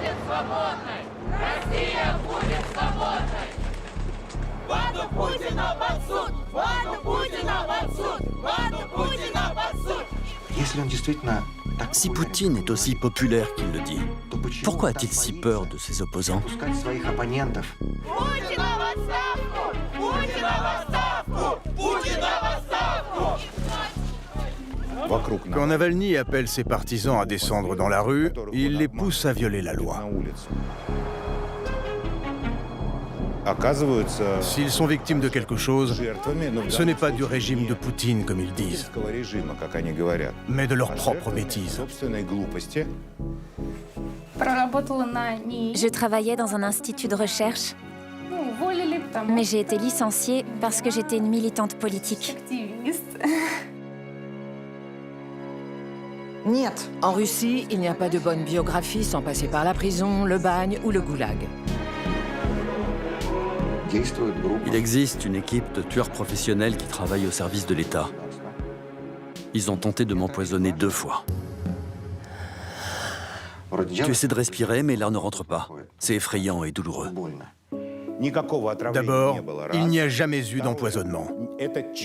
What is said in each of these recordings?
будет свободной! Россия будет свободной! Банду Путина под суд! Банду Путина под суд! Банду Путина под суд! Если он действительно так Si уверен, Poutine est aussi populaire qu'il le dit, то почему pourquoi он так a-t-il si боится peur de ses opposants? пускать своих оппонентов? Путина в отставку! Путина в отставку! Путина в отставку! Quand Navalny appelle ses partisans à descendre dans la rue, il les pousse à violer la loi. S'ils sont victimes de quelque chose, ce n'est pas du régime de Poutine, comme ils disent, mais de leur propre bêtise. Je travaillais dans un institut de recherche, mais j'ai été licenciée parce que j'étais une militante politique. En Russie, il n'y a pas de bonne biographie sans passer par la prison, le bagne ou le goulag. Действует группа. Il existe une équipe de tueurs professionnels qui travaillent au service de l'État. Ils ont tenté de m'empoisonner 2 fois. Вроде Tu делают essaies de respirer, mais l'air ne rentre pas. C'est effrayant et douloureux. больно. D'abord, il n'y a jamais eu d'empoisonnement.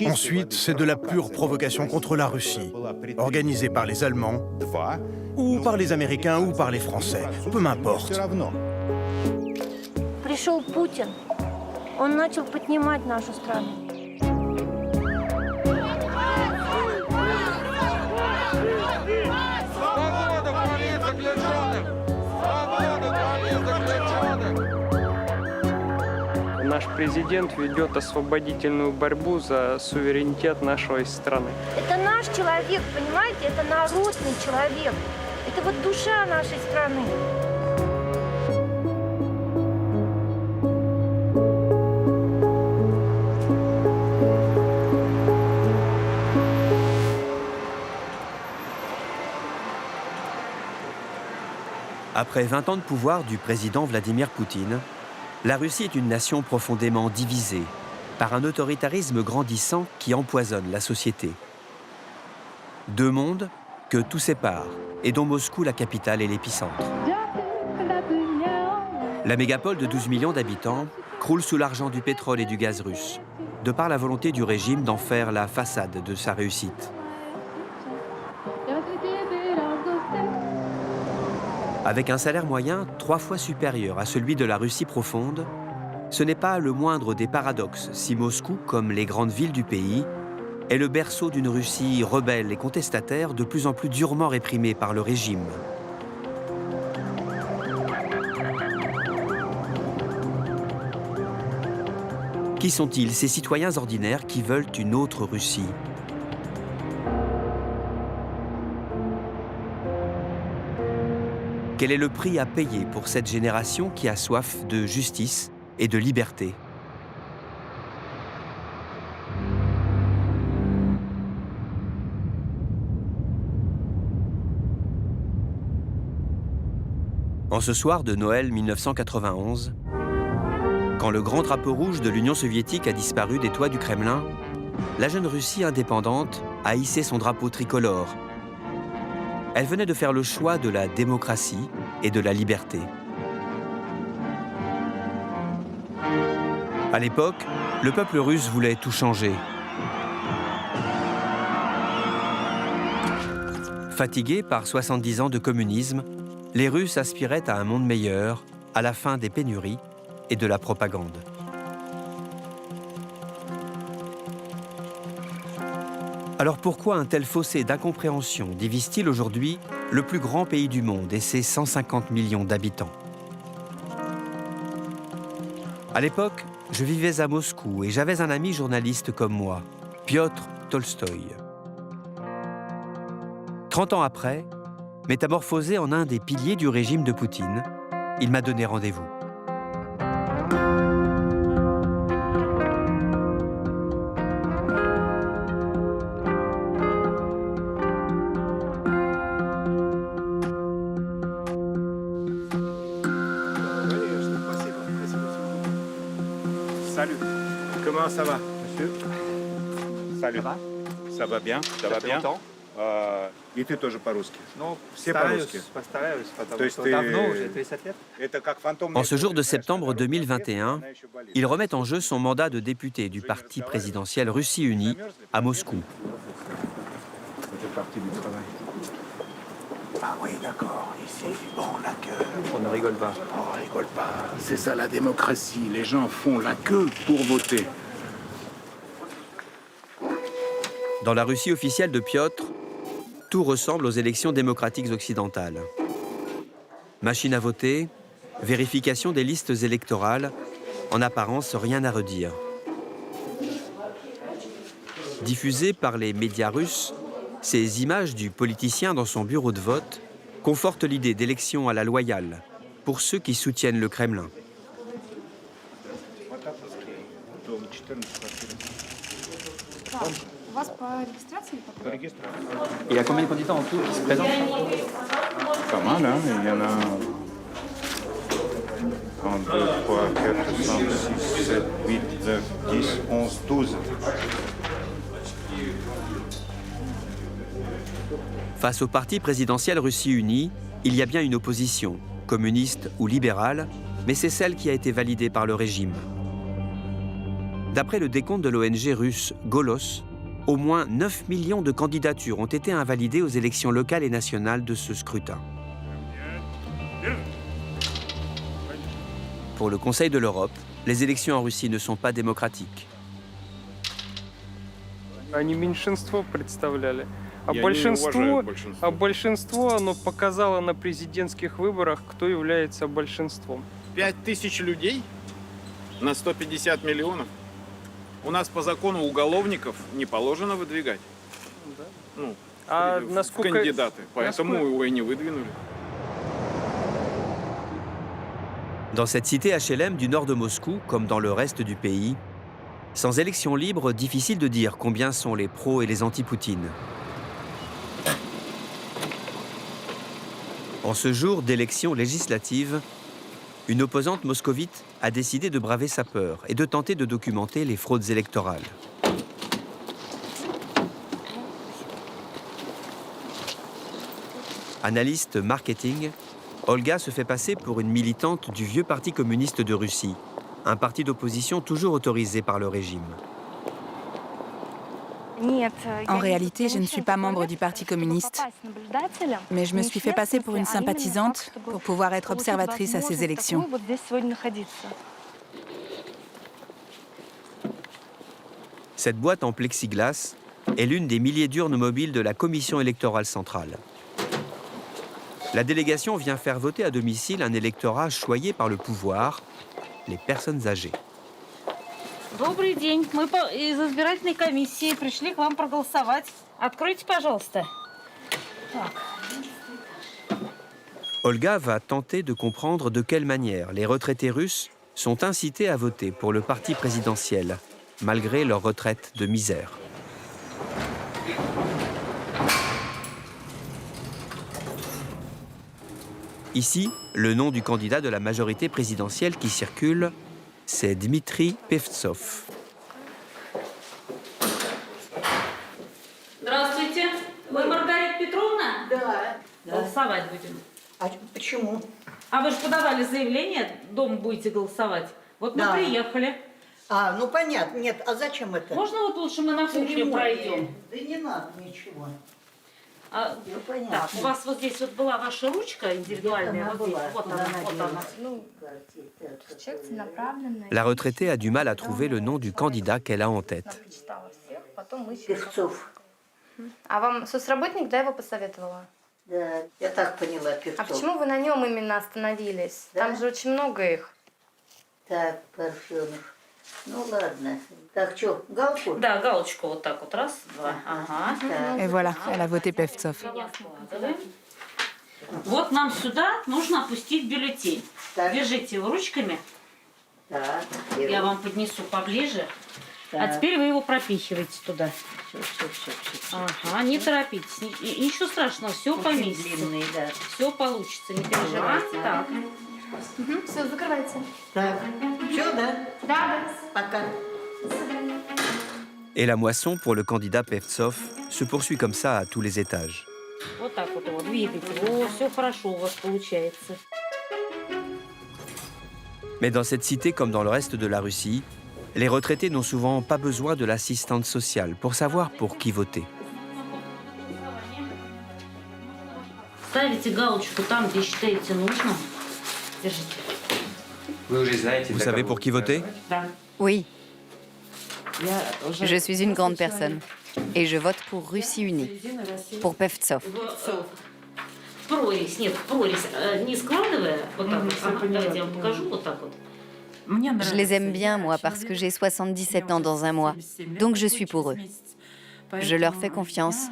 Ensuite, c'est de la pure provocation contre la Russie, organisée par les Allemands, ou par les Américains, ou par les Français, peu m'importe. Пришел Путин, он начал поднимать нашу страну. Свободу политзаключенным! Свободу политзаключенным! Наш президент ведет освободительную борьбу за суверенитет нашей страны. Это наш человек, понимаете? Это народный человек. Это вот душа нашей страны. Après 20 ans de pouvoir du président Vladimir Poutine, la Russie est une nation profondément divisée par un autoritarisme grandissant qui empoisonne la société. 2 mondes que tout sépare et dont Moscou, la capitale, est l'épicentre. La mégapole de 12 millions d'habitants croule sous l'argent du pétrole et du gaz russe, de par la volonté du régime d'en faire la façade de sa réussite. Avec un salaire moyen 3 fois supérieur à celui de la Russie profonde, ce n'est pas le moindre des paradoxes si Moscou, comme les grandes villes du pays, est le berceau d'une Russie rebelle et contestataire de plus en plus durement réprimée par le régime. Qui sont-ils, ces citoyens ordinaires qui veulent une autre Russie ? Quel est le prix à payer pour cette génération qui a soif de justice et de liberté ? En ce soir de Noël 1991, quand le grand drapeau rouge de l'Union soviétique a disparu des toits du Kremlin, la jeune Russie indépendante a hissé son drapeau tricolore. Elle venait de faire le choix de la démocratie et de la liberté. À l'époque, le peuple russe voulait tout changer. Fatigués par 70 ans de communisme, les Russes aspiraient à un monde meilleur, à la fin des pénuries et de la propagande. Alors pourquoi un tel fossé d'incompréhension divise-t-il aujourd'hui le plus grand pays du monde et ses 150 millions d'habitants? À l'époque, je vivais à Moscou et j'avais un ami journaliste comme moi, Piotr Tolstoï. 30 ans après, métamorphosé en un des piliers du régime de Poutine, il m'a donné rendez-vous. Salut. Comment ça va, monsieur? Salut. Ça va bien? Ça va bien? И ты тоже по-русски? Ну, все по-русски. Постараюсь, потому То есть что ты- давно, уже 30 лет. Это как фантомная... En ce jour de septembre 2021, il remet en jeu son mandat de député du parti présidentiel Russie Unie à Moscou. Это parti du travail. Ah oui, d'accord. Ici, bon, la queue. On ne rigole pas. Oh, rigole pas. C'est ça la démocratie. Les gens font la queue pour voter. Dans la Russie officielle de Piotr, tout ressemble aux élections démocratiques occidentales. Machine à voter, vérification des listes électorales, en apparence rien à redire. Diffusées par les médias russes, ces images du politicien dans son bureau de vote confortent l'idée d'élection à la loyale pour ceux qui soutiennent le Kremlin. Il y a combien de candidats en tout qui se présentent? Pas mal, hein? Il y en a 1, 2, 3, 4, 5, 6, 7, 8, 9, 10, 11, 12. Face au parti présidentiel Russie Unie, il y a bien une opposition, communiste ou libérale, mais c'est celle qui a été validée par le régime. D'après le décompte de l'ONG russe Golos, au moins 9 millions de candidatures ont été invalidées aux élections locales et nationales de ce scrutin. Pour le Conseil de l'Europe, les élections en Russie ne sont pas démocratiques. Они меньшинство представляли. А Я не уважаю большинство. большинство, оно показало на президентских выборах, кто является большинством. 5000 людей на 150 миллионов. У нас по закону уголовников не положено выдвигать. Да. Ну, А в насколько... кандидаты. Поэтому его и не выдвинули. Dans cette cité HLM du nord de Moscou, comme dans le reste du pays, sans élection libre, difficile de dire combien sont les pros et les anti-Poutine. En ce jour d'élection législative, une opposante moscovite a décidé de braver sa peur et de tenter de documenter les fraudes électorales. Analyste marketing, Olga se fait passer pour une militante du vieux Parti communiste de Russie, un parti d'opposition toujours autorisé par le régime. En réalité, je ne suis pas membre du Parti communiste, mais je me suis fait passer pour une sympathisante pour pouvoir être observatrice à ces élections. Cette boîte en plexiglas est l'une des milliers d'urnes mobiles de la Commission électorale centrale. La délégation vient faire voter à domicile un électorat choyé par le pouvoir, les personnes âgées. Добрый день. Мы из избирательной комиссии пришли к вам проголосовать. Откройте, пожалуйста. Olga va tenter de comprendre de quelle manière les retraités russes sont incités à voter pour le parti présidentiel, malgré leur retraite de misère. Ici, le nom du candidat de la majorité présidentielle qui circule, c'est Dmitri Pevtsov. Здравствуйте. Вы Маргарита Петровна? Да. Голосовать будем. А почему? А вы же подавали заявление, дома будете голосовать. Вот мы приехали. А, ну понятно. Нет, а зачем это? Можно вот лучше мы на кухню пройдем? Да не надо ничего. Ну, понятно. Так, у вас вот здесь вот была ваша ручка индивидуальная. Вот здесь. Вот она, вот она. La retraitée a du mal à trouver le nom du candidat qu'elle a en tête. Певцов. А вам соцработник, да, его посоветовала? Да, я так поняла, Певцов. А почему вы на нем именно остановились? Да? Там же очень много их. Так, Парфенов. Ну ладно. Так, что, галку? Да, галочку вот так вот. Раз, два. Ага. Et voilà, elle a voté Pevtsov. Вот нам сюда нужно опустить бюллетень. Держите его ручками. Так. Я вам поднесу поближе. А теперь вы его пропихиваете туда. Ага, не торопитесь. Ничего страшного, все поместится. Длинный, да. Все получится, не переживайте. Так. Все, закрывайте. Так. Все, да? Да, да. Пока. До свидания. Et la moisson pour le candidat Pevtsov se poursuit comme ça à tous les étages. Вот так вот его двигайте. О, все хорошо у вас получается. Mais dans cette cité comme dans le reste de la Russie, les retraités n'ont souvent pas besoin de l'assistante sociale pour savoir pour qui voter. Ставите галочку там, где считаете нужным. Держите. Vous savez pour qui voter? Oui. Je suis une grande personne. Et je vote pour Russie unie. Pour Pevtsov. Прорезь, нет, прорезь, не складывая, вот так вот. Ага, давайте я вам покажу, вот так вот. Je les aime bien, moi, parce que j'ai 77 ans dans un mois. Donc je suis pour eux. Je leur fais confiance.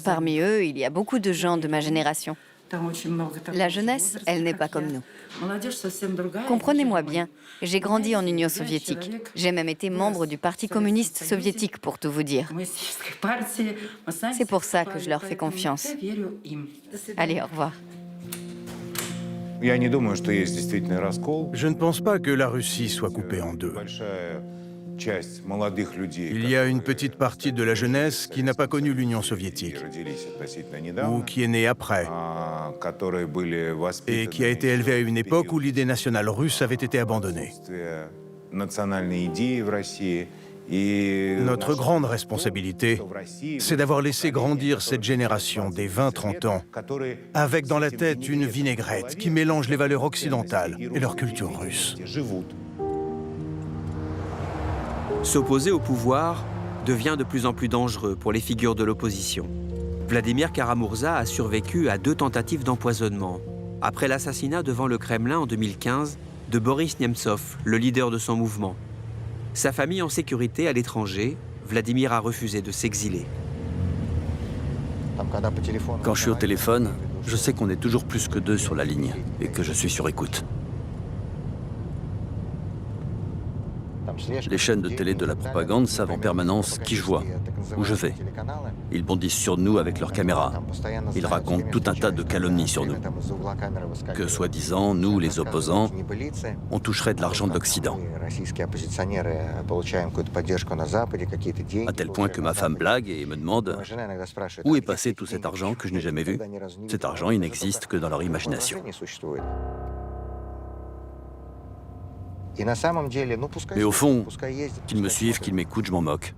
Parmi eux, il y a beaucoup de gens de ma génération. La jeunesse, elle n'est pas comme nous. Comprenez-moi bien, j'ai grandi en Union soviétique. J'ai même été membre du Parti communiste soviétique, pour tout vous dire. C'est pour ça que je leur fais confiance. Allez, au revoir. Je ne pense pas que la Russie soit coupée en deux. Il y a une petite partie de la jeunesse qui n'a pas connu l'Union soviétique, ou qui est née après, et qui a été élevée à une époque où l'idée nationale russe avait été abandonnée. Notre grande responsabilité, c'est d'avoir laissé grandir cette génération des 20-30 ans, avec dans la tête une vinaigrette qui mélange les valeurs occidentales et leur culture russe. S'opposer au pouvoir devient de plus en plus dangereux pour les figures de l'opposition. Vladimir Kara-Murza a survécu à 2 tentatives d'empoisonnement, après l'assassinat devant le Kremlin en 2015 de Boris Nemtsov, le leader de son mouvement. Sa famille en sécurité à l'étranger, Vladimir a refusé de s'exiler. Quand je suis au téléphone, je sais qu'on est toujours plus que 2 sur la ligne et que je suis sur écoute. Les chaînes de télé de la propagande savent en permanence qui je vois, où je vais. Ils bondissent sur nous avec leurs caméras. Ils racontent tout un tas de calomnies sur nous. Que soi-disant, nous, les opposants, on toucherait de l'argent de l'Occident. À tel point que ma femme blague et me demande « Où est passé tout cet argent que je n'ai jamais vu ?» Cet argent, il n'existe que dans leur imagination. Mais au fond, qu'ils me suivent, qu'ils m'écoutent, je m'en moque.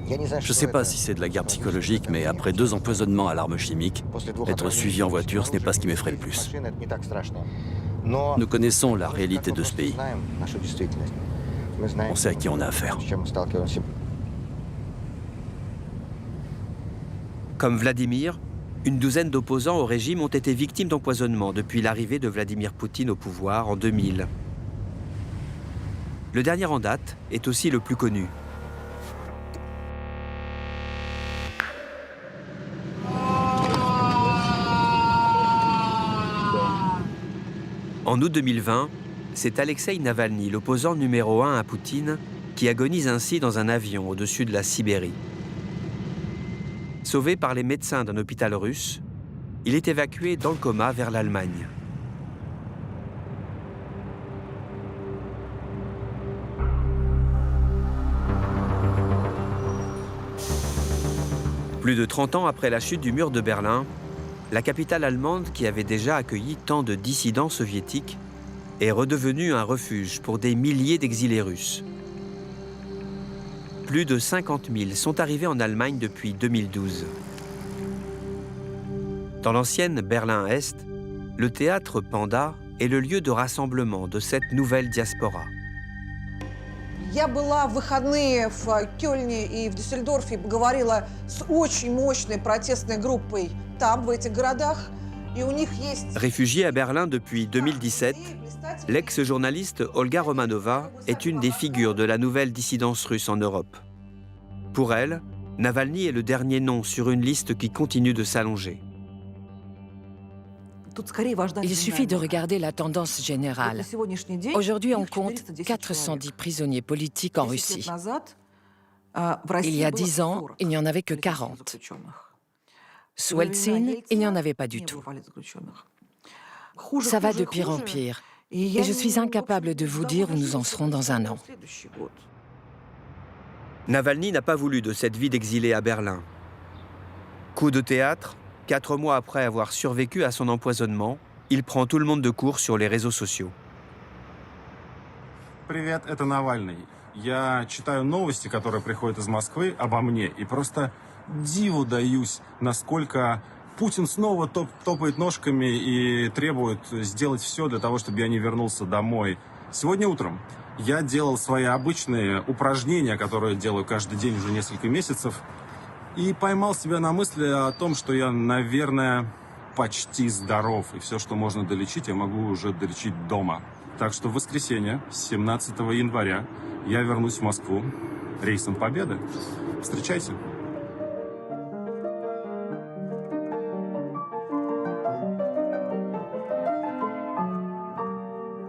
Je ne sais pas si c'est de la guerre psychologique, mais après 2 empoisonnements à l'arme chimique, être suivi en voiture, ce n'est pas ce qui m'effraie le plus. Nous connaissons la réalité de ce pays. On sait à qui on a affaire. Comme Vladimir, une douzaine d'opposants au régime ont été victimes d'empoisonnement depuis l'arrivée de Vladimir Poutine au pouvoir en 2000. Le dernier en date est aussi le plus connu. En août 2020, c'est Alexeï Navalny, l'opposant numéro 1 à Poutine, qui agonise ainsi dans un avion au-dessus de la Sibérie. Sauvé par les médecins d'un hôpital russe, il est évacué dans le coma vers l'Allemagne. Plus de 30 ans après la chute du mur de Berlin, la capitale allemande, qui avait déjà accueilli tant de dissidents soviétiques, est redevenue un refuge pour des milliers d'exilés russes. Plus de 50 000 sont arrivés en Allemagne depuis 2012. Dans l'ancienne Berlin-Est, le théâtre Panda est le lieu de rassemblement de cette nouvelle diaspora. Я была в выходные в Кёльне и в Дюссельдорфе, поговорила с очень мощной протестной группой там, в этих городах, и у них есть... Réfugiée à Berlin depuis 2017, l'ex-journaliste Olga Romanova est une des figures de la nouvelle dissidence russe en Europe. Pour elle, Navalny est le dernier nom sur une liste qui continue de s'allonger. Il suffit de regarder la tendance générale. Aujourd'hui, on compte 410 prisonniers politiques en Russie. Il y a 10 ans, il n'y en avait que 40. Sous Eltsine, il n'y en avait pas du tout. Ça va de pire en pire. Et je suis incapable de vous dire où nous en serons dans un an. Navalny n'a pas voulu de cette vie d'exilé à Berlin. Coup de théâtre, 4 mois après avoir survécu à son empoisonnement, il prend tout le monde de court sur les réseaux sociaux. Привет, это Навальный. Я читаю новости, которые приходят из Москвы обо мне, и просто диву даюсь, насколько Путин снова топает ножками и требует сделать все для того, чтобы я не вернулся домой. Сегодня утром я делал свои обычные упражнения, которые делаю каждый день уже несколько месяцев, и поймал себя на мысли о том, что я, наверное, почти здоров, и все, что можно долечить, я могу уже долечить дома. Так что в воскресенье, 17 января, я вернусь в Москву рейсом Победы. Встречайте.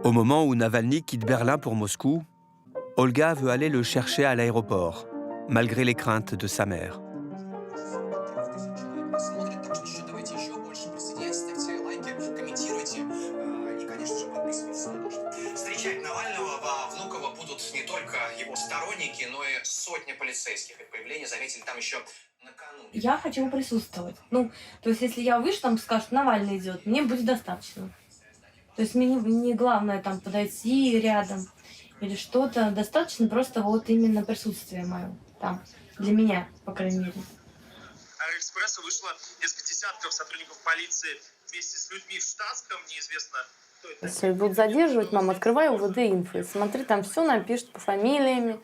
Au moment où Navalny quitte Berlin pour Moscou, Olga veut aller le chercher à l'aéroport, malgré les craintes de sa mère. Я хочу присутствовать. Ну, то есть, если я выше, там скажут, Навальный идет, мне будет достаточно. То есть, мне не главное там подойти рядом или что-то. Достаточно просто вот именно присутствие мое там. Для меня, по крайней мере. Аэроэкспрессу вышло несколько десятков сотрудников полиции вместе с людьми в штатском, неизвестно. Если будут задерживать, мама, открывай УВД инфо. Смотри, там все напишут по фамилиями,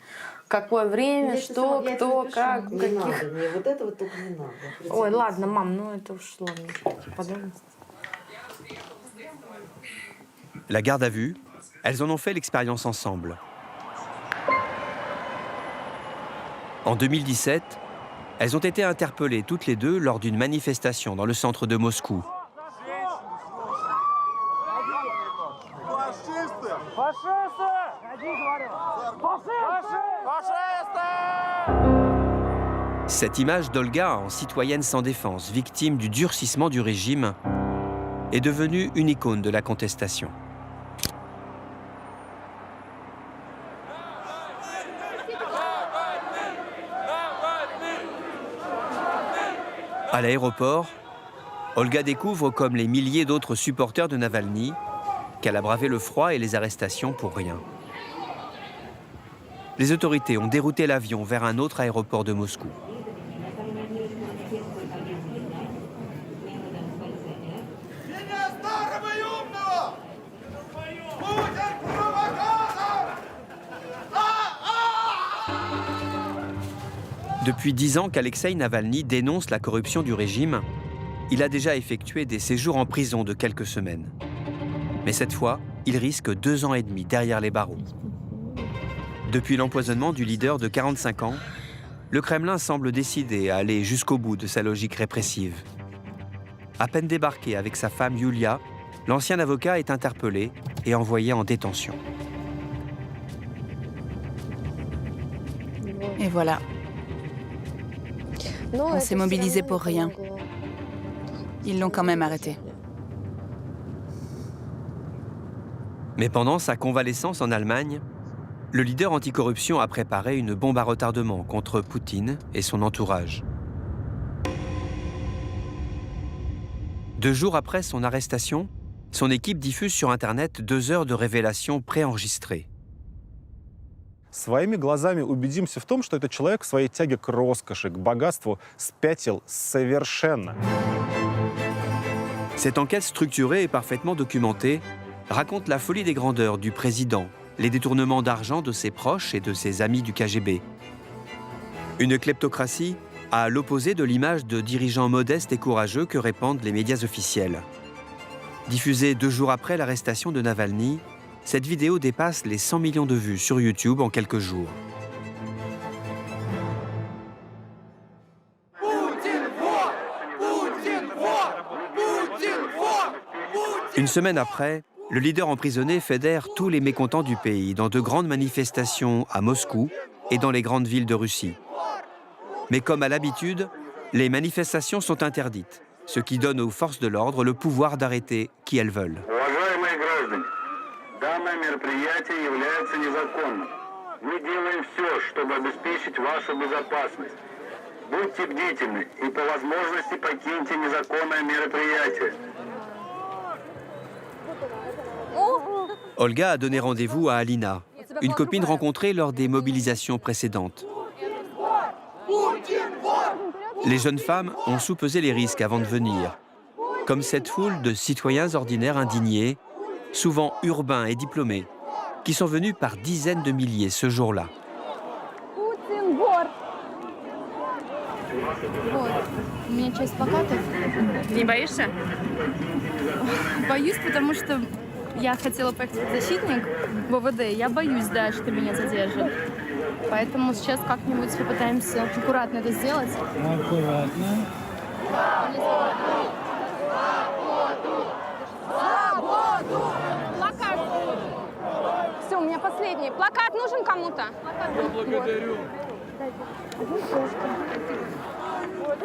какое время, что, кто, как, не каких. Надо, мне вот это вот только не надо. Ой, ладно, мам, ну это уж ладно. Подробности. La garde à vue, elles en ont fait l'expérience ensemble. En 2017, elles ont été interpellées toutes les deux lors d'une manifestation dans le centre de Moscou. Cette image d'Olga en citoyenne sans défense, victime du durcissement du régime, est devenue une icône de la contestation. À l'aéroport, Olga découvre, comme les milliers d'autres supporters de Navalny, qu'elle a bravé le froid et les arrestations pour rien. Les autorités ont dérouté l'avion vers un autre aéroport de Moscou. Depuis 10 ans qu'Alexeï Navalny dénonce la corruption du régime, il a déjà effectué des séjours en prison de quelques semaines. Mais cette fois, il risque 2 ans et demi derrière les barreaux. Depuis l'empoisonnement du leader de 45 ans, le Kremlin semble décidé à aller jusqu'au bout de sa logique répressive. À peine débarqué avec sa femme Yulia, l'ancien avocat est interpellé et envoyé en détention. Et voilà. On s'est mobilisé pour rien. Ils l'ont quand même arrêté. Mais pendant sa convalescence en Allemagne, le leader anticorruption a préparé une bombe à retardement contre Poutine et son entourage. 2 jours après son arrestation, son équipe diffuse sur Internet 2 heures de révélations préenregistrées. Своими глазами убедимся в том, что этот человек в своей тяге к роскоши, к богатству спятил совершенно. Cette enquête structurée et parfaitement documentée raconte la folie des grandeurs du président, les détournements d'argent de ses proches et de ses amis du KGB. Une kleptocratie à l'opposé de l'image de dirigeants modestes et courageux que répandent les médias officiels. Diffusée 2 jours après l'arrestation de Navalny, cette vidéo dépasse les 100 millions de vues sur YouTube en quelques jours. Une semaine après, le leader emprisonné fédère tous les mécontents du pays dans de grandes manifestations à Moscou et dans les grandes villes de Russie. Mais comme à l'habitude, les manifestations sont interdites, ce qui donne aux forces de l'ordre le pouvoir d'arrêter qui elles veulent. Мы делаем все, чтобы обеспечить вашу безопасность. Будьте бдительны и по возможности покиньте незаконное мероприятие. Olga a donné rendez-vous à Alina, une copine rencontrée lors des mobilisations précédentes. Les jeunes femmes ont soupesé les risques avant de venir, comme cette foule de citoyens ordinaires indignés, souvent urbains et diplômés, qui sont venus par dizaines de milliers ce jour-là. У меня часть плакатов. Не боишься? Боюсь, потому что я хотела поехать как защитник в ОВД. Я боюсь, да, что меня задержат. Поэтому сейчас как-нибудь попытаемся аккуратно это сделать. Аккуратно. Плакат. Все, у меня последний. Плакат нужен кому-то? Благодарю.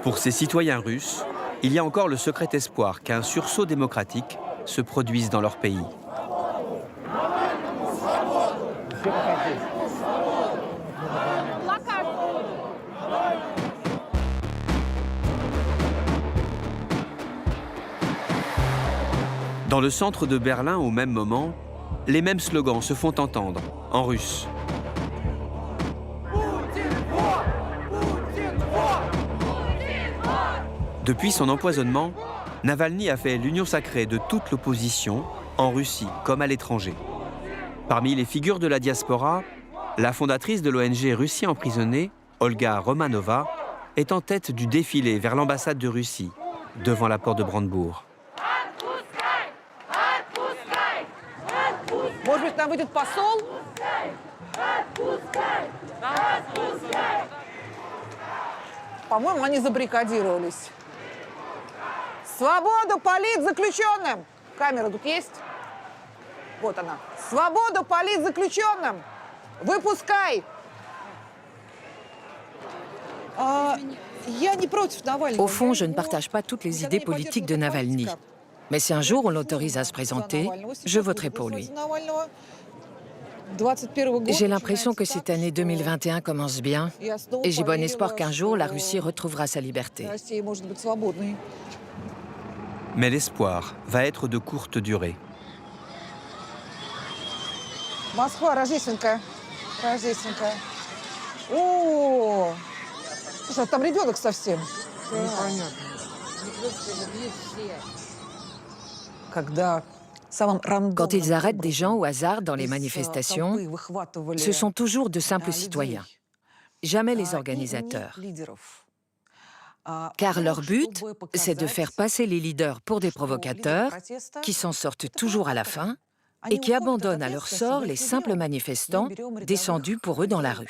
Pour ces citoyens russes, il y a encore le secret espoir qu'un sursaut démocratique se produise dans leur pays. Dans le centre de Berlin, au même moment, les mêmes slogans se font entendre, en russe. Depuis son empoisonnement, Navalny a fait l'union sacrée de toute l'opposition, en Russie comme à l'étranger. Parmi les figures de la diaspora, la fondatrice de l'ONG Russie emprisonnée, Olga Romanova, est en tête du défilé vers l'ambassade de Russie, devant la porte de Brandebourg. Может быть, там выйдет посол? По-моему, они забаррикадировались. Свободу политзаключенным! Камера тут есть? Вот она. Свободу политзаключенным! Выпускай! Я не против Навального. Au fond, je ne partage pas toutes les idées politiques de Navalny. Mais si un jour on l'autorise à se présenter, je voterai pour lui. J'ai l'impression que cette année 2021 commence bien et j'ai bon espoir qu'un jour la Russie retrouvera sa liberté. Mais l'espoir va être de courte durée. Москва, рождественская. Рождественская. О, слушай, а там ребенок совсем. Непонятно. Когда Quand ils arrêtent des gens au hasard dans les manifestations, ce sont toujours de simples citoyens, jamais les organisateurs. Car leur but, c'est de faire passer les leaders pour des provocateurs qui s'en sortent toujours à la fin et qui abandonnent à leur sort les simples manifestants descendus pour eux dans la rue.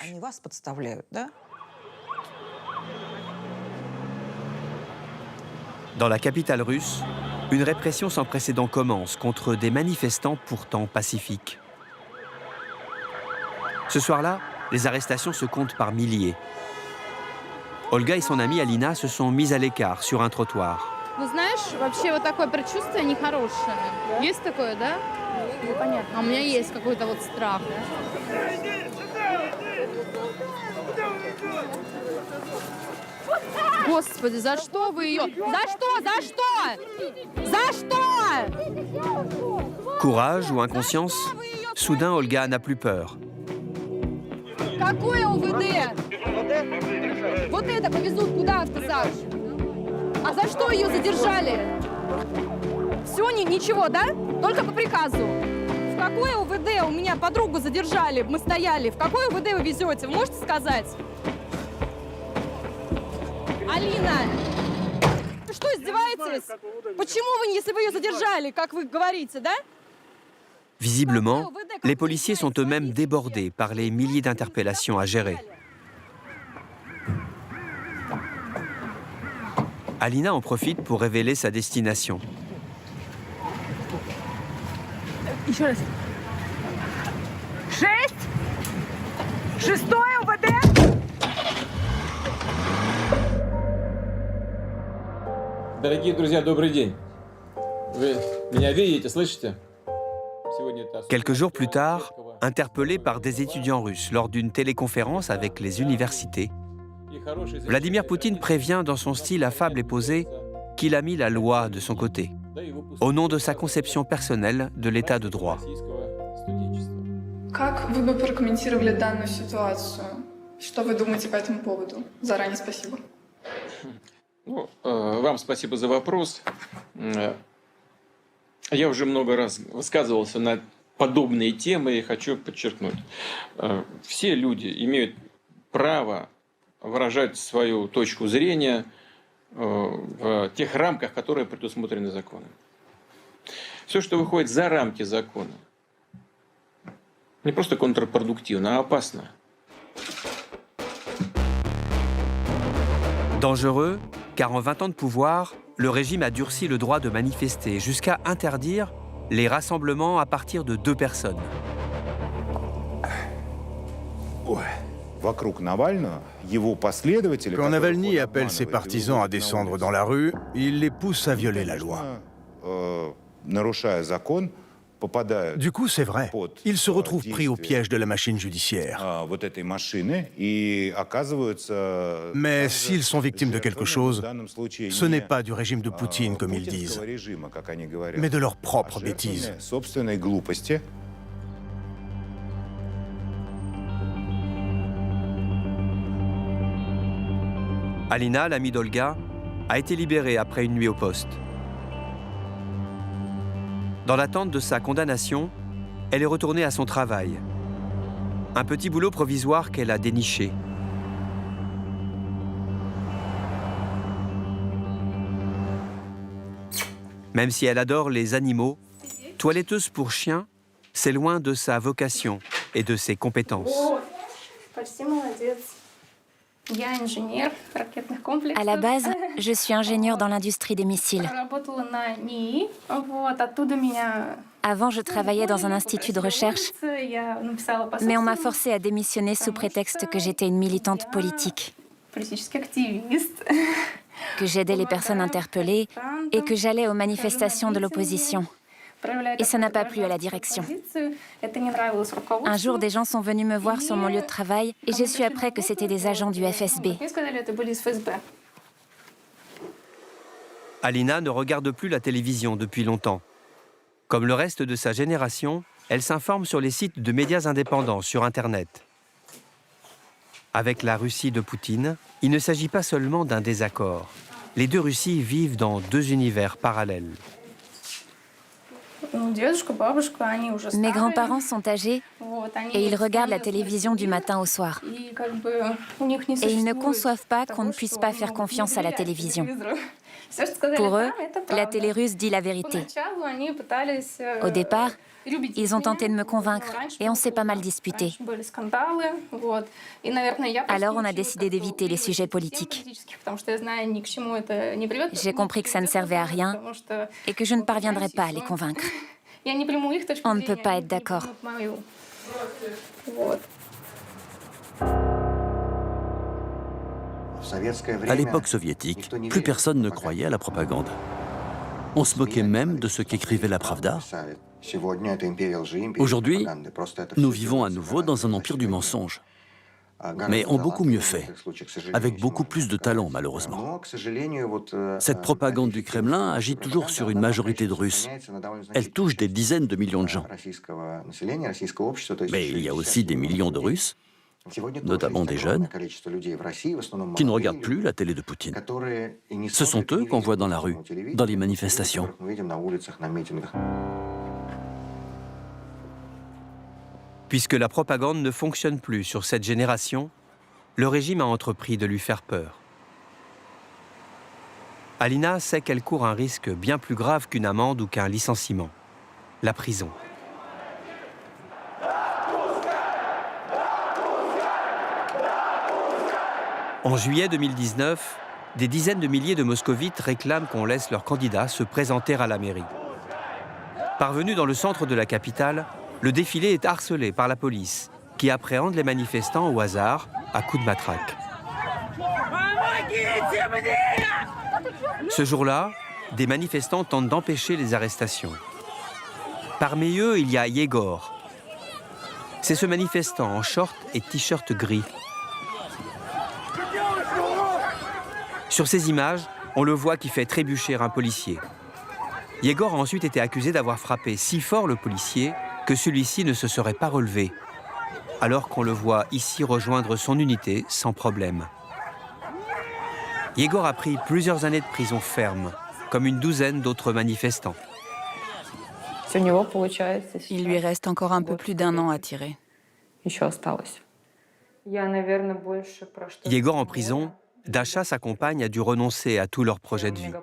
Dans la capitale russe, une répression sans précédent commence contre des manifestants pourtant pacifiques. Ce soir-là, les arrestations se comptent par milliers. Olga et son amie Alina se sont mises à l'écart sur un trottoir. Ну, знаешь, вообще вот такое предчувствие нехорошее. Есть такое, да? Непонятно. А у меня есть какой-то вот страх. Господи, за что вы ее? За что? За что? За что? Courage ou inconscience, soudain Olga n'a plus peur. Какое УВД? Вот это повезут куда, сказал? А за что ее задержали? Все, ничего, да? Только по приказу. В какое УВД? У меня подругу задержали, мы стояли. В какое УВД вы везете? Вы можете сказать? Алина, вы что, издеваетесь? Почему вы, если вы ее задержали, как вы говорите, да? Visiblement, les policiers sont eux-mêmes débordés par les milliers d'interpellations à gérer. Alina en profite pour révéler sa destination. Еще раз. 6? 6-е УВД? Дорогие друзья, добрый день. Вы меня видите, слышите? Quelques jours plus tard, interpellé par des étudiants russes lors d'une téléconférence avec les universités, Vladimir Poutine prévient dans son style affable et posé qu'il a mis la loi de son côté, au nom de sa conception personnelle de l'état de droit. Как вы бы прокомментировали данную ситуацию? Что вы думаете по этому поводу? Заранее спасибо. Вам спасибо за вопрос. Я уже много раз высказывался на подобные темы и хочу подчеркнуть. Все люди имеют право выражать свою точку зрения в тех рамках, которые предусмотрены законом. Все, что выходит за рамки закона, не просто контрпродуктивно, а опасно. Dangereux, car en 20 ans de pouvoir, le régime a durci le droit de manifester jusqu'à interdire les rassemblements à partir de 2 personnes. Quand Navalny appelle ses partisans à descendre dans la rue, il les pousse à violer la loi. Du coup, c'est vrai, il se retrouve pris au piège de la machine judiciaire. Mais s'ils sont victimes de quelque chose, ce n'est pas du régime de Poutine, comme ils disent, mais de leur propre bêtise. Alina, l'amie d'Olga, a été libérée après une nuit au poste. Dans l'attente de sa condamnation, elle est retournée à son travail. Un petit boulot provisoire qu'elle a déniché. Même si elle adore les animaux, toiletteuse pour chiens, c'est loin de sa vocation et de ses compétences. À la base, je suis ingénieure dans l'industrie des missiles. Avant, je travaillais dans un institut de recherche, mais on m'a forcée à démissionner sous prétexte que j'étais une militante politique, que j'aidais les personnes interpellées et que j'allais aux manifestations de l'opposition. Et ça n'a pas plu à la direction. Un jour, des gens sont venus me voir sur mon lieu de travail et j'ai su après que c'était des agents du FSB. Alina ne regarde plus la télévision depuis longtemps. Comme le reste de sa génération, elle s'informe sur les sites de médias indépendants sur Internet. Avec la Russie de Poutine, il ne s'agit pas seulement d'un désaccord. Les 2 Russies vivent dans 2 univers parallèles. Mes grands-parents sont âgés et ils regardent la télévision du matin au soir. Et ils ne conçoivent pas qu'on ne puisse pas faire confiance à la télévision. Pour eux, la télé russe dit la vérité. Au départ, ils ont tenté de me convaincre et on s'est pas mal disputé. Alors on a décidé d'éviter les sujets politiques. J'ai compris que ça ne servait à rien et que je ne parviendrais pas à les convaincre. On ne peut pas être d'accord. À l'époque soviétique, plus personne ne croyait à la propagande. On se moquait même de ce qu'écrivait la Pravda. Aujourd'hui, nous vivons à nouveau dans un empire du mensonge, mais en beaucoup mieux fait, avec beaucoup plus de talent malheureusement. Cette propagande du Kremlin agit toujours sur une majorité de Russes. Elle touche des dizaines de millions de gens. Mais il y a aussi des millions de Russes, notamment des jeunes, qui ne regardent plus la télé de Poutine. Ce sont eux qu'on voit dans la rue, dans les manifestations. Puisque la propagande ne fonctionne plus sur cette génération, le régime a entrepris de lui faire peur. Alina sait qu'elle court un risque bien plus grave qu'une amende ou qu'un licenciement, la prison. En juillet 2019, des dizaines de milliers de moscovites réclament qu'on laisse leur candidat se présenter à la mairie. Parvenu dans le centre de la capitale, le défilé est harcelé par la police, qui appréhende les manifestants au hasard à coups de matraque. Ce jour-là, des manifestants tentent d'empêcher les arrestations. Parmi eux, il y a Yegor. C'est ce manifestant en short et t-shirt gris. Sur ces images, on le voit qui fait trébucher un policier. Yegor a ensuite été accusé d'avoir frappé si fort le policier que celui-ci ne se serait pas relevé, alors qu'on le voit ici rejoindre son unité sans problème. Yegor a pris plusieurs années de prison ferme, comme une douzaine d'autres manifestants. Il lui reste encore un peu plus d'1 an à tirer. Yegor en prison, Dasha, sa compagne, a dû renoncer à tous leurs projets de vie.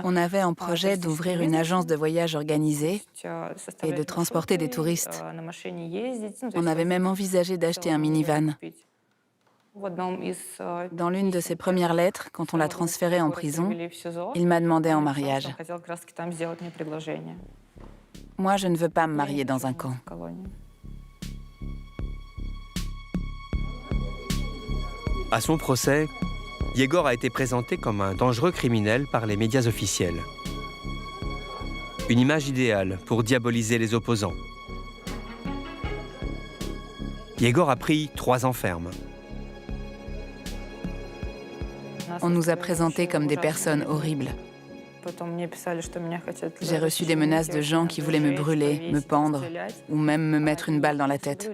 On avait en projet d'ouvrir une agence de voyage organisée et de transporter des touristes. On avait même envisagé d'acheter un minivan. Dans l'une de ses premières lettres, quand on l'a transféré en prison, il m'a demandé en mariage. Moi, je ne veux pas me marier dans un camp. À son procès, Yegor a été présenté comme un dangereux criminel par les médias officiels. Une image idéale pour diaboliser les opposants. Yegor a pris 3 ans ferme. On nous a présentés comme des personnes horribles. J'ai reçu des menaces de gens qui voulaient me brûler, me pendre ou même me mettre une balle dans la tête.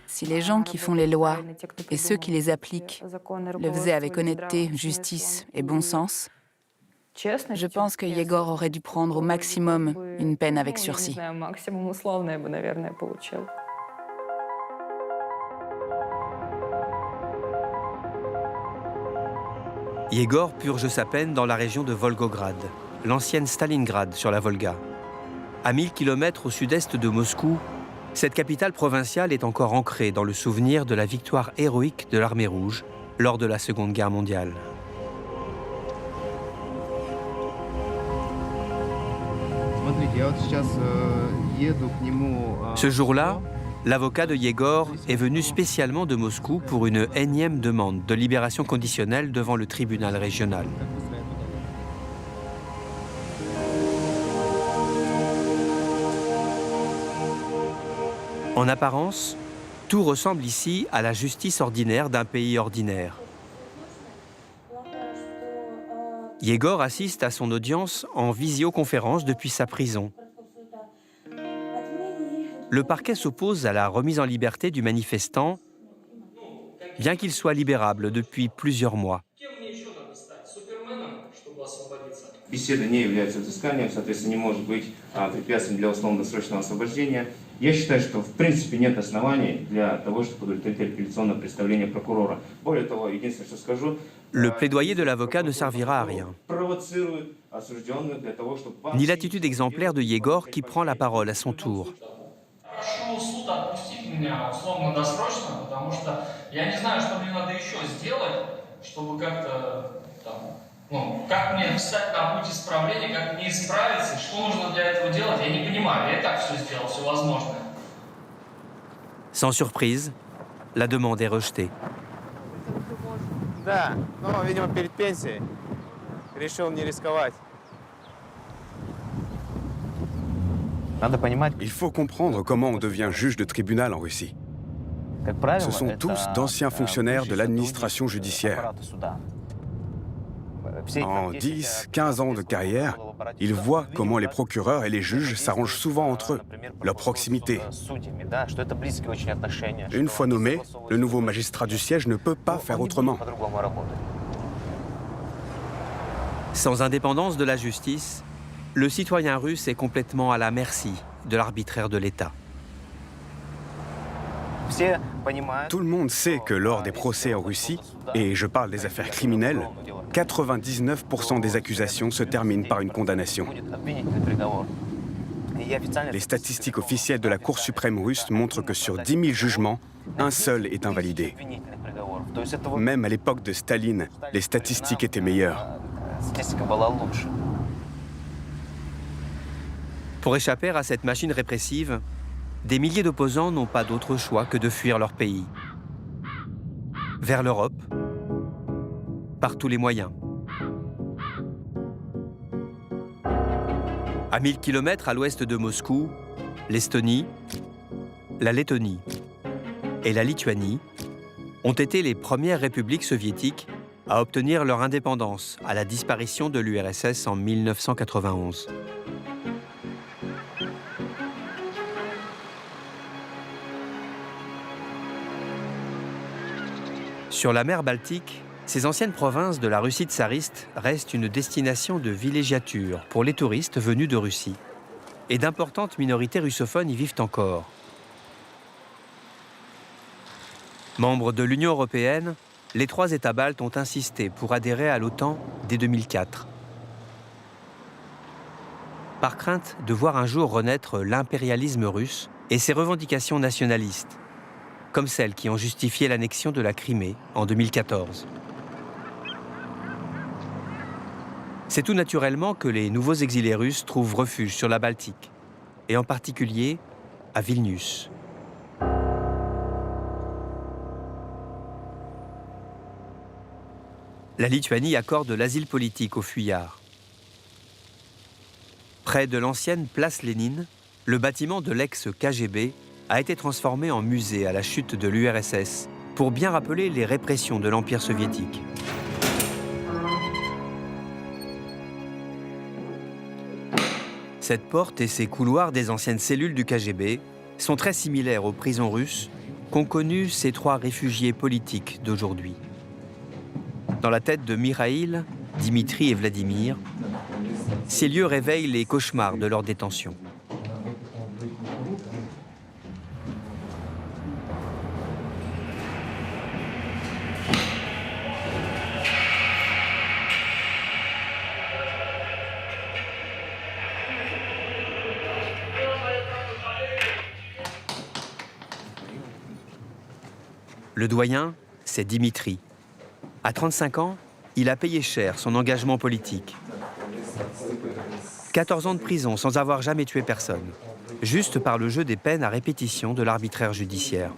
Si les gens qui font les lois et ceux qui les appliquent le faisaient avec honnêteté, justice et bon sens, je pense que Yegor aurait dû prendre au maximum une peine avec sursis. Yegor purge sa peine dans la région de Volgograd, l'ancienne Stalingrad sur la Volga. À 1000 km au sud-est de Moscou, cette capitale provinciale est encore ancrée dans le souvenir de la victoire héroïque de l'Armée rouge lors de la Seconde Guerre mondiale. Ce jour-là, l'avocat de Yegor est venu spécialement de Moscou pour une énième demande de libération conditionnelle devant le tribunal régional. En apparence, tout ressemble ici à la justice ordinaire d'un pays ordinaire. Yegor assiste à son audience en visioconférence depuis sa prison. Le parquet s'oppose à la remise en liberté du manifestant, bien qu'il soit libérable depuis plusieurs mois. Беседа не является взысканием, соответственно, не может быть препятствием для условно-досрочного освобождения. Я считаю, что в принципе нет оснований для того, чтобы удовлетворить апелляционное представление прокурора. Более того, единственное, что скажу, Le plaidoyer de l'avocat ne servira à rien. провоцирует осужденных для того, чтобы... Ni l'attitude exemplaire de Yegor qui prend la parole à son tour. Прошу суд отпустить меня условно-досрочно, потому что я не знаю, что мне надо еще сделать, чтобы как-то там, как мне встать на путь исправления, как мне исправиться, что нужно для этого делать, я не понимаю. Я и так все сделал, все возможное. Sans surprise, la demande est rejetée. Да, но, видимо, перед пенсией решил не рисковать. Il faut comprendre comment on devient juge de tribunal en Russie. Ce sont tous d'anciens fonctionnaires de l'administration judiciaire. En 10, 15 ans de carrière, ils voient comment les procureurs et les juges s'arrangent souvent entre eux, leur proximité. Une fois nommé, le nouveau magistrat du siège ne peut pas faire autrement. Sans indépendance de la justice, le citoyen russe est complètement à la merci de l'arbitraire de l'État. Tout le monde sait que lors des procès en Russie, et je parle des affaires criminelles, 99% des accusations se terminent par une condamnation. Les statistiques officielles de la Cour suprême russe montrent que sur 10 000 jugements, un seul est invalidé. Même à l'époque de Staline, les statistiques étaient meilleures. Pour échapper à cette machine répressive, des milliers d'opposants n'ont pas d'autre choix que de fuir leur pays. Vers l'Europe, par tous les moyens. À 1000 km à l'ouest de Moscou, l'Estonie, la Lettonie et la Lituanie ont été les premières républiques soviétiques à obtenir leur indépendance à la disparition de l'URSS en 1991. Sur la mer Baltique, ces anciennes provinces de la Russie tsariste restent une destination de villégiature pour les touristes venus de Russie. Et d'importantes minorités russophones y vivent encore. Membres de l'Union européenne, les 3 États baltes ont insisté pour adhérer à l'OTAN dès 2004. Par crainte de voir un jour renaître l'impérialisme russe et ses revendications nationalistes, comme celles qui ont justifié l'annexion de la Crimée en 2014. C'est tout naturellement que les nouveaux exilés russes trouvent refuge sur la Baltique, et en particulier à Vilnius. La Lituanie accorde l'asile politique aux fuyards. Près de l'ancienne place Lénine, le bâtiment de l'ex-KGB a été transformé en musée à la chute de l'URSS pour bien rappeler les répressions de l'Empire soviétique. Cette porte et ces couloirs des anciennes cellules du KGB sont très similaires aux prisons russes qu'ont connues ces 3 réfugiés politiques d'aujourd'hui. Dans la tête de Mikhaïl, Dimitri et Vladimir, ces lieux réveillent les cauchemars de leur détention. Le doyen, c'est Dimitri. À 35 ans, il a payé cher son engagement politique. 14 ans de prison sans avoir jamais tué personne, juste par le jeu des peines à répétition de l'arbitraire judiciaire.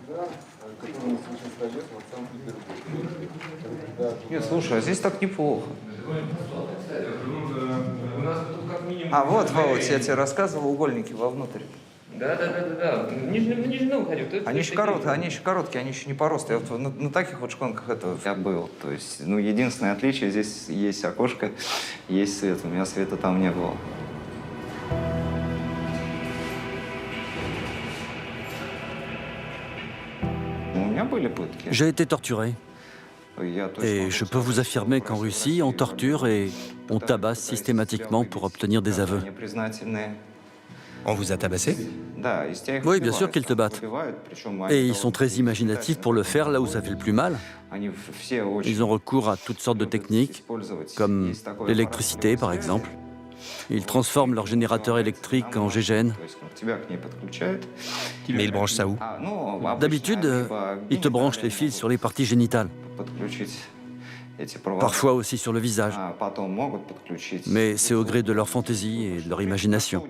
Слушай, а здесь так неплохо. А вот, я тебе рассказывал, угольники вовнутрь. Да. Нижний уходил. Они еще короткие, они еще не по росту. Я вот на таких вот шконках этого я был. То есть, единственное отличие, здесь есть окошко, есть свет. У меня света там не было. У меня были пытки. J'ai été torturé. Et je peux vous affirmer qu'en Russie, on torture et on tabasse systématiquement pour obtenir des aveux. On vous a tabassé? Oui, bien sûr qu'ils te battent. Et ils sont très imaginatifs pour le faire là où ça fait le plus mal. Ils ont recours à toutes sortes de techniques, comme l'électricité par exemple. Ils transforment leur générateur électrique en GGN. Mais ils branchent ça où? D'habitude, ils te branchent les fils sur les parties génitales. Parfois aussi sur le visage. Mais c'est au gré de leur fantaisie et de leur imagination.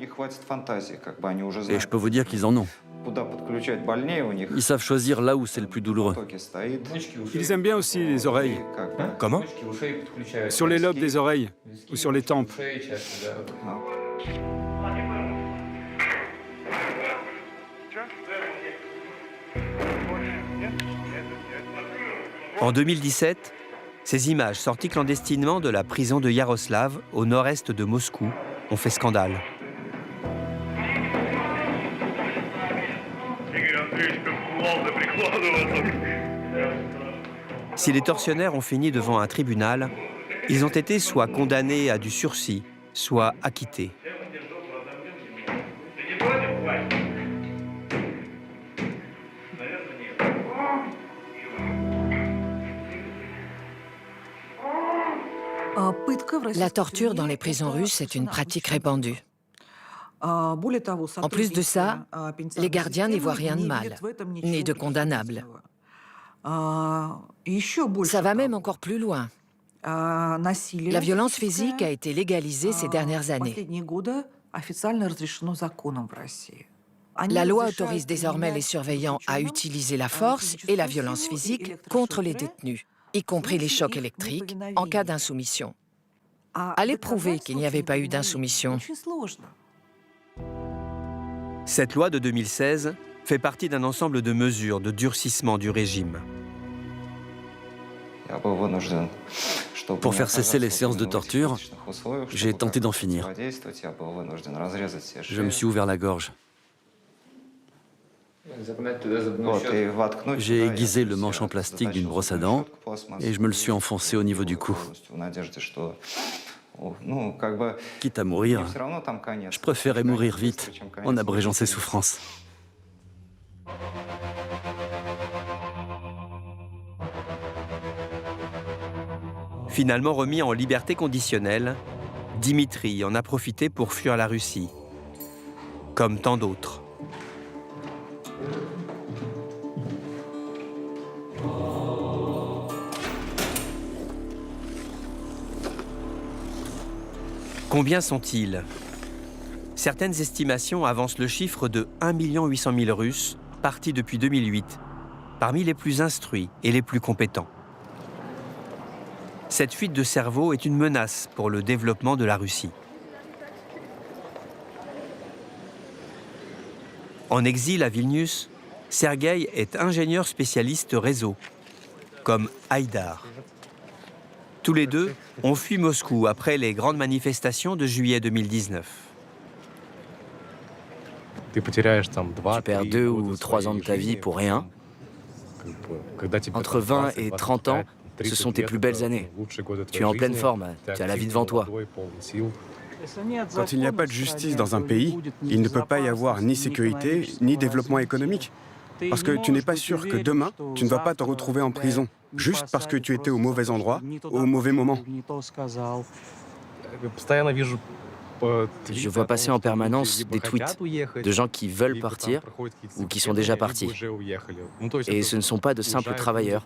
Et je peux vous dire qu'ils en ont. Ils savent choisir là où c'est le plus douloureux. Ils aiment bien aussi les oreilles. Comment? Sur les lobes des oreilles ou sur les tempes. En 2017, ces images sorties clandestinement de la prison de Yaroslav, au nord-est de Moscou, ont fait scandale. Si les tortionnaires ont fini devant un tribunal, ils ont été soit condamnés à du sursis, soit acquittés. La torture dans les prisons russes est une pratique répandue. En plus de ça, les gardiens n'y voient rien de mal, ni de condamnable. Ça va même encore plus loin. La violence physique a été légalisée ces dernières années. La loi autorise désormais les surveillants à utiliser la force et la violence physique contre les détenus, y compris les chocs électriques, en cas d'insoumission. Allez prouver qu'il n'y avait pas eu d'insoumission. Cette loi de 2016 fait partie d'un ensemble de mesures de durcissement du régime. Pour faire cesser les séances de torture, j'ai tenté d'en finir. Je me suis ouvert la gorge. J'ai aiguisé le manche en plastique d'une brosse à dents et je me le suis enfoncé au niveau du cou. Quitte à mourir, je préférais mourir vite en abrégeant ses souffrances. Finalement remis en liberté conditionnelle, Dimitri en a profité pour fuir la Russie, comme tant d'autres. Combien sont-ils? Certaines estimations avancent le chiffre de 1 800 000 Russes partis depuis 2008, parmi les plus instruits et les plus compétents. Cette fuite de cerveau est une menace pour le développement de la Russie. En exil à Vilnius, Sergueï est ingénieur spécialiste réseau, comme Haïdar. Tous les deux ont fui Moscou après les grandes manifestations de juillet 2019. Tu perds 2 ou 3 ans de ta vie pour rien. Entre 20 et 30 ans, ce sont tes plus belles années. Tu es en pleine forme, tu as la vie devant toi. Quand il n'y a pas de justice dans un pays, il ne peut pas y avoir ni sécurité, ni développement économique. Parce que tu n'es pas sûr que demain, tu ne vas pas te retrouver en prison, juste parce que tu étais au mauvais endroit, au mauvais moment. Je vois passer en permanence des tweets de gens qui veulent partir ou qui sont déjà partis. Et ce ne sont pas de simples travailleurs.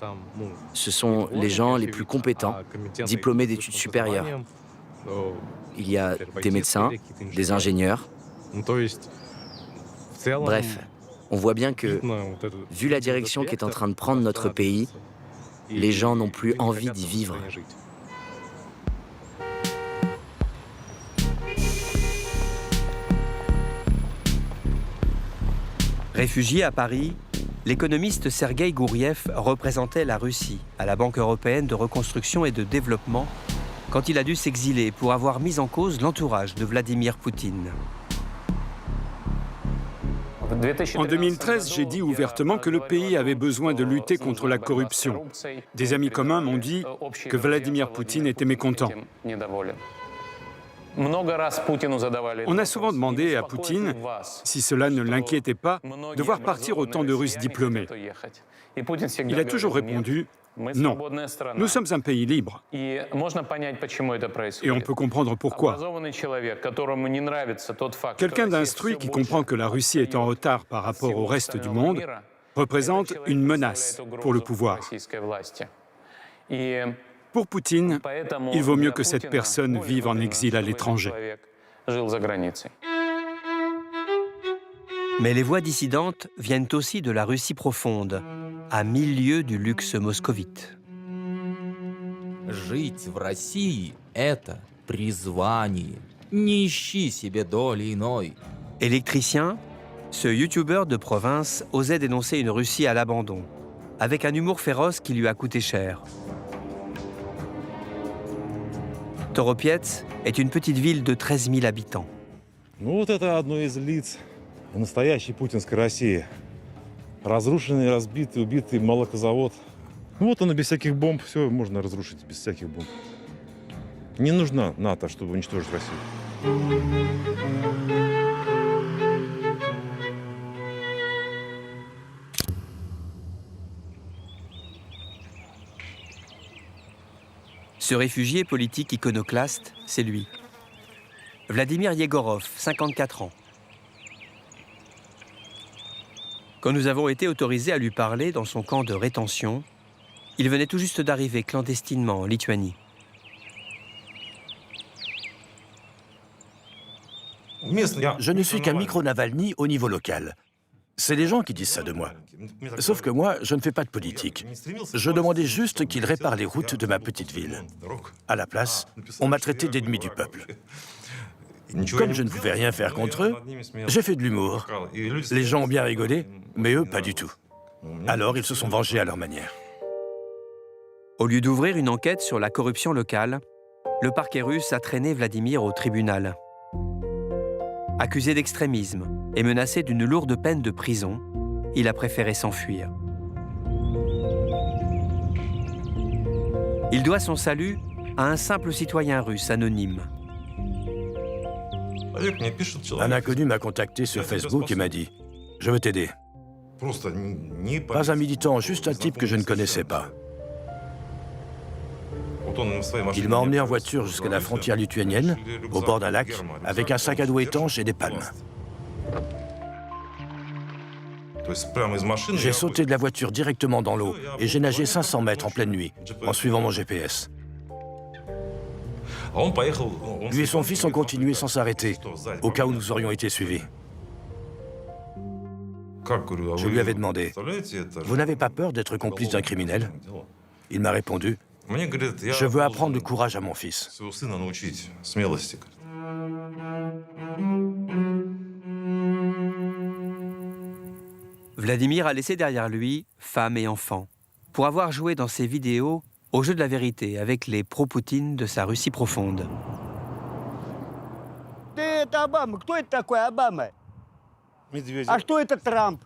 Ce sont les gens les plus compétents, diplômés d'études supérieures. Il y a des médecins, des ingénieurs. Bref, on voit bien que, vu la direction qu'est en train de prendre notre pays, les gens n'ont plus envie d'y vivre. Réfugié à Paris, l'économiste Sergueï Gouriev représentait la Russie à la Banque européenne de reconstruction et de développement quand il a dû s'exiler pour avoir mis en cause l'entourage de Vladimir Poutine. En 2013, j'ai dit ouvertement que le pays avait besoin de lutter contre la corruption. Des amis communs m'ont dit que Vladimir Poutine était mécontent. On a souvent demandé à Poutine, si cela ne l'inquiétait pas, de voir partir autant de Russes diplômés. Il a toujours répondu « Non, nous sommes un pays libre. » Et on peut comprendre pourquoi. Quelqu'un d'instruit qui comprend que la Russie est en retard par rapport au reste du monde représente une menace pour le pouvoir. Pour Poutine, il vaut mieux que cette personne vive en exil à l'étranger. Mais les voix dissidentes viennent aussi de la Russie profonde, à 1000 lieues du luxe moscovite. Жить в России – это призвание. Не ищи себе доли иной. Électricien, ce youtubeur de province osait dénoncer une Russie à l'abandon, avec un humour féroce qui lui a coûté cher. Toropets est une petite ville de 13 000 habitants. Ну вот это одно из лиц настоящей путинской России. Разрушенный, разбитый, убитый молокозавод. Ну вот он без всяких бомб, все можно разрушить без всяких бомб. Не нужна НАТО, чтобы уничтожить Россию. Ce réfugié politique iconoclaste, c'est lui. Vladimir Yegorov, 54 ans. Quand nous avons été autorisés à lui parler dans son camp de rétention, il venait tout juste d'arriver clandestinement en Lituanie. Je ne suis qu'un micro-Navalny au niveau local. C'est les gens qui disent ça de moi. Sauf que moi, je ne fais pas de politique. Je demandais juste qu'ils réparent les routes de ma petite ville. À la place, on m'a traité d'ennemi du peuple. Comme je ne pouvais rien faire contre eux, j'ai fait de l'humour. Les gens ont bien rigolé, mais eux, pas du tout. Alors, ils se sont vengés à leur manière. Au lieu d'ouvrir une enquête sur la corruption locale, le parquet russe a traîné Vladimir au tribunal. Accusé d'extrémisme et menacé d'une lourde peine de prison, il a préféré s'enfuir. Il doit son salut à un simple citoyen russe anonyme. Un inconnu m'a contacté sur Facebook et m'a dit « Je veux t'aider ». Pas un militant, juste un type que je ne connaissais pas. Il m'a emmené en voiture jusqu'à la frontière lituanienne, au bord d'un lac, avec un sac à dos étanche et des palmes. J'ai sauté de la voiture directement dans l'eau et j'ai nagé 500 mètres en pleine nuit, en suivant mon GPS. Lui et son fils ont continué sans s'arrêter, au cas où nous aurions été suivis. Je lui avais demandé « Vous n'avez pas peur d'être complice d'un criminel ?» Il m'a répondu « Je veux apprendre le courage à mon fils. » Vladimir a laissé derrière lui femme et enfants, pour avoir joué dans ses vidéos au jeu de la vérité avec les pro-Poutine de sa Russie profonde. Это Обама. Кто это такой Обама? А что это Трамп?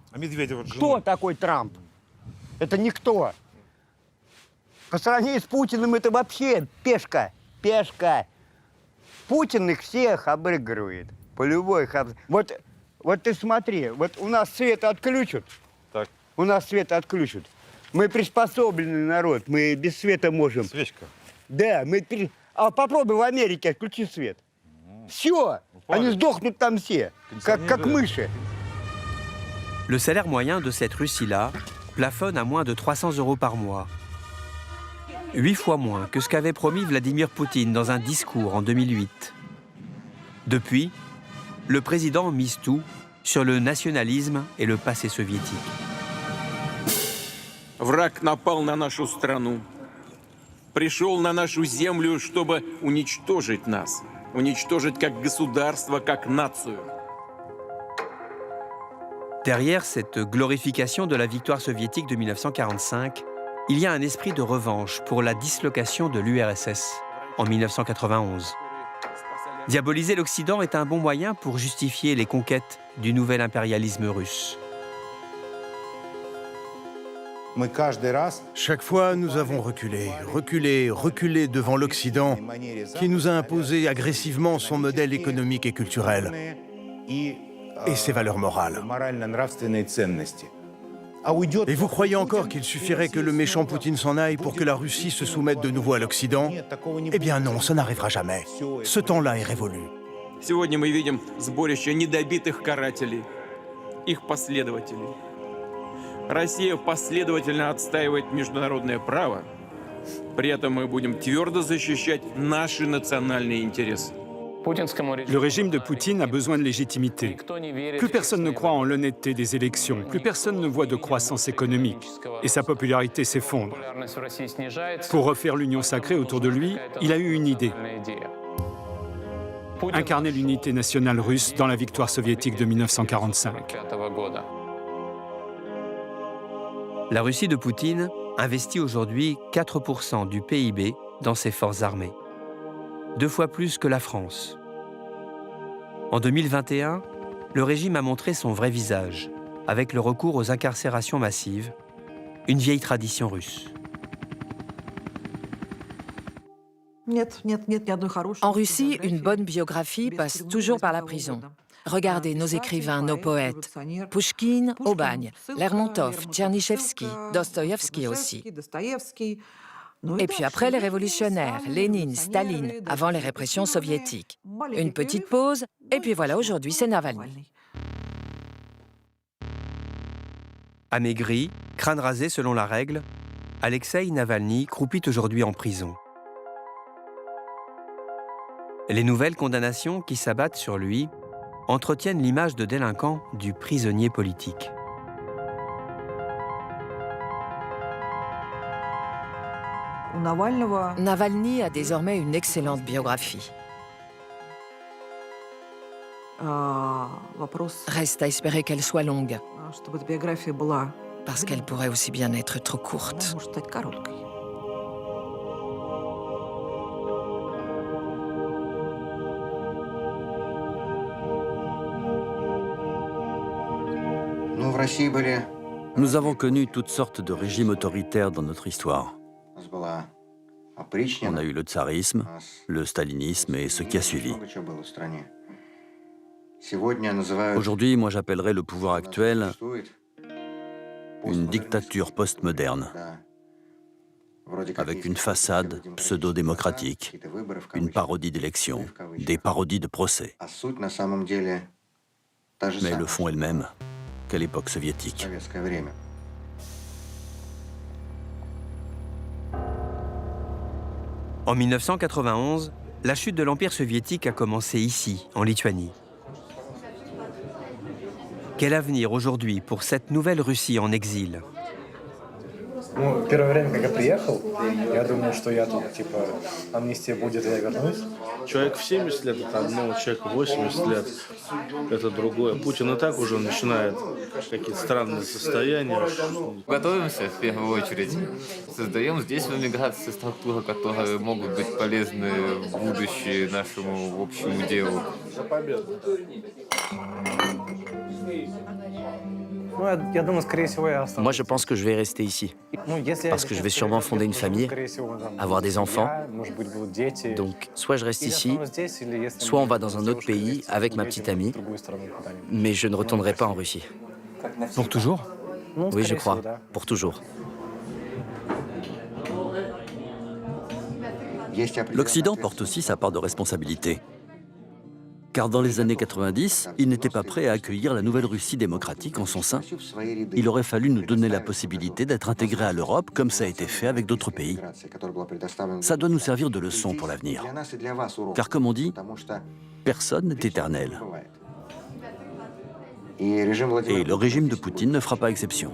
Кто такой Трамп? Это никто. По сравнению с Путиным это вообще пешка. Пешка. Путин их всех обыгрывает. Полюбой их Вот ты смотри, вот у нас свет отключат. Так. У нас свет отключат. Мы приспособленный народ, мы без света можем. Свечка. Да, А попробуй в Америке отключи свет. Все, они сдохнут там все, как мыши. Le salaire moyen de cette Russie-là plafonne à moins de 300 € par mois. 8 fois moins que ce qu'avait promis Vladimir Poutine dans un discours en 2008. Depuis, le président mise tout sur le nationalisme et le passé soviétique. Враг напал на нашу страну, пришел на нашу землю, чтобы уничтожить нас, уничтожить как государство, как нацию. Derrière cette glorification de la victoire soviétique de 1945, il y a un esprit de revanche pour la dislocation de l'URSS en 1991. Diaboliser l'Occident est un bon moyen pour justifier les conquêtes du nouvel impérialisme russe. Chaque fois, nous avons reculé devant l'Occident qui nous a imposé agressivement son modèle économique et culturel et ses valeurs morales. Et vous croyez encore qu'il suffirait que le méchant Poutine s'en aille pour que la Russie se soumette de nouveau à l'Occident? Eh bien non, ça n'arrivera jamais. Ce temps-là est révolu. Сегодня мы видим сборище недобитых карателей, их последователей. Россия последовательно отстаивает международное право, при этом мы будем твердо защищать наши национальные интересы. Le régime de Poutine a besoin de légitimité. Plus personne ne croit en l'honnêteté des élections, plus personne ne voit de croissance économique, et sa popularité s'effondre. Pour refaire l'union sacrée autour de lui, il a eu une idée. Incarner l'unité nationale russe dans la victoire soviétique de 1945. La Russie de Poutine investit aujourd'hui 4% du PIB dans ses forces armées. 2 fois plus que la France. En 2021, le régime a montré son vrai visage, avec le recours aux incarcérations massives, une vieille tradition russe. En Russie, une bonne biographie passe toujours par la prison. Regardez nos écrivains, nos poètes. Pouchkine au bagne, Lermontov, Tchernychevski, Dostoïevski aussi. Et puis après les révolutionnaires, Lénine, Staline, avant les répressions soviétiques. Une petite pause, et puis voilà, aujourd'hui, c'est Navalny. Amaigri, crâne rasé selon la règle, Alexeï Navalny croupit aujourd'hui en prison. Les nouvelles condamnations qui s'abattent sur lui entretiennent l'image de délinquant du prisonnier politique. Navalny a désormais une excellente biographie. Reste à espérer qu'elle soit longue, parce qu'elle pourrait aussi bien être trop courte. Nous avons connu toutes sortes de régimes autoritaires dans notre histoire. On a eu le tsarisme, le stalinisme et ce qui a suivi. Aujourd'hui, moi j'appellerais le pouvoir actuel une dictature postmoderne, avec une façade pseudo-démocratique, une parodie d'élections, des parodies de procès. Mais le fond est le même qu'à l'époque soviétique. En 1991, la chute de l'Empire soviétique a commencé ici, en Lituanie. Quel avenir aujourd'hui pour cette nouvelle Russie en exil? Первое время, когда я приехал, я думал, что я тут, типа, амнистия будет, и я вернусь. Человек в 70 лет — это одно, человек в 80 лет — это другое. Путин и так уже начинает какие-то странные состояния. Готовимся в первую очередь. Создаем здесь в эмиграции структуры, которые могут быть полезны в будущее нашему общему делу. Moi, je pense que je vais rester ici. Parce que je vais sûrement fonder une famille, avoir des enfants. Donc, soit je reste ici, soit on va dans un autre pays avec ma petite amie. Mais je ne retournerai pas en Russie. Pour toujours? Oui, je crois. Pour toujours. L'Occident porte aussi sa part de responsabilité. Car dans les années 90, il n'était pas prêt à accueillir la nouvelle Russie démocratique en son sein. Il aurait fallu nous donner la possibilité d'être intégrés à l'Europe, comme ça a été fait avec d'autres pays. Ça doit nous servir de leçon pour l'avenir. Car comme on dit, personne n'est éternel. Et le régime de Poutine ne fera pas exception.